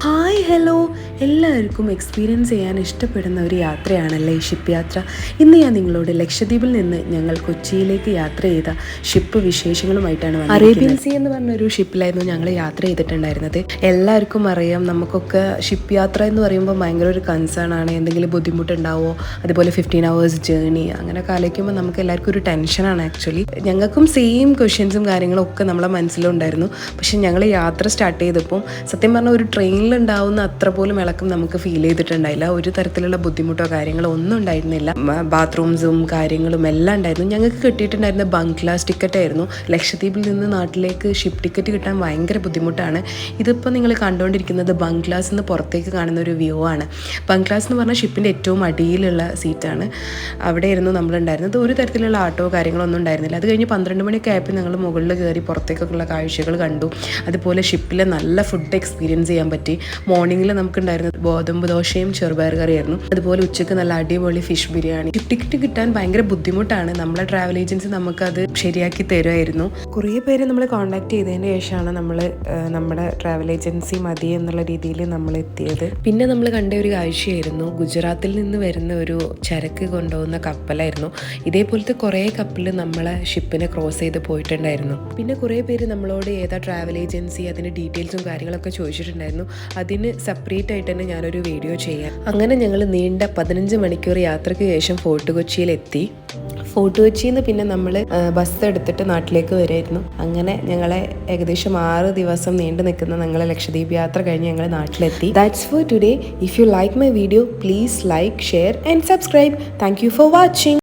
Hi hello, എല്ലാവർക്കും experience ചെയ്യാൻ ഇഷ്ടപ്പെടുന്ന ഒരു യാത്രയാണല്ലേ ഈ ഷിപ്പ് യാത്ര. ഇന്ന് ഞാൻ നിങ്ങളോട് ലക്ഷദ്വീപിൽ നിന്ന് ഞങ്ങൾ കൊച്ചിയിലേക്ക് യാത്ര ചെയ്ത ഷിപ്പ് വിശേഷങ്ങളുമായിട്ടാണ് വന്നത്. അറേബ്യൻ സീ എന്ന് പറഞ്ഞൊരു ഷിപ്പിലായിരുന്നു ഞങ്ങൾ യാത്ര ചെയ്തിട്ടുണ്ടായിരുന്നത്. എല്ലാവർക്കും അറിയാം, നമുക്കൊക്കെ ഷിപ്പ് യാത്ര എന്ന് പറയുമ്പോൾ ഭയങ്കര ഒരു കൺസേൺ ആണ്. എന്തെങ്കിലും ബുദ്ധിമുട്ടുണ്ടാവോ, അതുപോലെ 15 hours ജേർണി അങ്ങനെയൊക്കെ ആലോചിക്കുമ്പോൾ നമുക്ക് എല്ലാവർക്കും ഒരു ടെൻഷനാണ്. ആക്ച്വലി ഞങ്ങൾക്കും സെയിം ക്വസ്റ്റ്യൻസും കാര്യങ്ങളും ഒക്കെ നമ്മളെ മനസ്സിലുണ്ടായിരുന്നു. പക്ഷെ ഞങ്ങൾ യാത്ര സ്റ്റാർട്ട് ചെയ്തപ്പോൾ സത്യം പറഞ്ഞാൽ ഒരു ട്രെയിനിലുണ്ടാവുന്ന അത്ര പോലും ഇളക്കം നമുക്ക് ഫീൽ ചെയ്തിട്ടുണ്ടായില്ല. ഒരു തരത്തിലുള്ള ബുദ്ധിമുട്ടോ കാര്യങ്ങളോ ഒന്നും ഉണ്ടായിരുന്നില്ല. ബാത്റൂംസും കാര്യങ്ങളും എല്ലാം ഉണ്ടായിരുന്നു. ഞങ്ങൾക്ക് കിട്ടിയിട്ടുണ്ടായിരുന്ന ബങ്ക് ക്ലാസ് ടിക്കറ്റ് ആയിരുന്നു. ലക്ഷദ്വീപിൽ നിന്ന് നാട്ടിലേക്ക് ഷിപ്പ് ടിക്കറ്റ് കിട്ടാൻ ഭയങ്കര ബുദ്ധിമുട്ടാണ്. ഇതിപ്പോൾ നിങ്ങൾ കണ്ടുകൊണ്ടിരിക്കുന്നത് ബങ്ക് ക്ലാസ് നിന്ന് പുറത്തേക്ക് കാണുന്ന ഒരു വ്യൂ ആണ്. ബങ്ക് ക്ലാസ് എന്ന് പറഞ്ഞാൽ ഷിപ്പിൻ്റെ ഏറ്റവും അടിയിലുള്ള സീറ്റാണ്. അവിടെയായിരുന്നു നമ്മളുണ്ടായിരുന്നത്. ഒരു തരത്തിലുള്ള ആട്ടോ കാര്യങ്ങളോ ഒന്നും ഉണ്ടായിരുന്നില്ല. അത് കഴിഞ്ഞ് 12 മണിയൊക്കെ ആയപ്പോൾ ഞങ്ങൾ മുകളിൽ കയറി പുറത്തേക്കൊക്കെയുള്ള കാഴ്ചകൾ കണ്ടു. അതുപോലെ ഷിപ്പിൽ നല്ല ഫുഡ് എക്സ്പീരിയൻസ് ചെയ്യാൻ പറ്റി. മോർണിംഗിൽ നമുക്കുണ്ടായിരുന്നത് ഗോതമ്പ് ദോശയും ചെറുപയർ കറിയായിരുന്നു. അതുപോലെ ഉച്ചയ്ക്ക് നല്ല അടിപൊളി ഫിഷ് ബിരിയാണി. ടിക്കറ്റ് കിട്ടാൻ ഭയങ്കര ബുദ്ധിമുട്ടാണ്. നമ്മളെ ട്രാവൽ ഏജൻസി നമുക്കത് ശരിയാക്കി തരുമായിരുന്നു. കുറേ പേര് നമ്മൾ കോൺടാക്ട് ചെയ്തതിന് ശേഷമാണ് നമ്മൾ നമ്മുടെ ട്രാവൽ ഏജൻസി മതി എന്നുള്ള രീതിയിൽ നമ്മൾ എത്തിയത്. പിന്നെ നമ്മൾ കണ്ട ഒരു കാഴ്ചയായിരുന്നു, ഗുജറാത്തിൽ നിന്ന് വരുന്ന ഒരു ചരക്ക് കൊണ്ടുപോകുന്ന കപ്പലായിരുന്നു. ഇതേപോലത്തെ കുറേ കപ്പൽ നമ്മളെ ഷിപ്പിനെ ക്രോസ് ചെയ്ത് പോയിട്ടുണ്ടായിരുന്നു. പിന്നെ കുറേ പേര് നമ്മളോട് ഏതാ ട്രാവൽ ഏജൻസി, അതിൻ്റെ ഡീറ്റെയിൽസും കാര്യങ്ങളൊക്കെ ചോദിച്ചിട്ടുണ്ടായിരുന്നു. അതിന് സെപ്പറേറ്റ് ആയിട്ട് തന്നെ ഞാനൊരു വീഡിയോ ചെയ്യാം. അങ്ങനെ ഞങ്ങൾ നീണ്ട 15 മണിക്കൂർ യാത്രയ്ക്ക് ശേഷം ഫോർട്ട് കൊച്ചിയിലെത്തി. ഫോർട്ട് കൊച്ചിയിൽ നിന്ന് പിന്നെ നമ്മൾ ബസ് എടുത്തിട്ട് നാട്ടിലേക്ക് വരുമായിരുന്നു. അങ്ങനെ ഞങ്ങളെ ഏകദേശം 6 ദിവസം നീണ്ടു നിൽക്കുന്ന ഞങ്ങളെ ലക്ഷദ്വീപ് യാത്ര കഴിഞ്ഞ് ഞങ്ങൾ നാട്ടിലെത്തി. That's for today. If you like my video, please like, share and subscribe. Thank you for watching.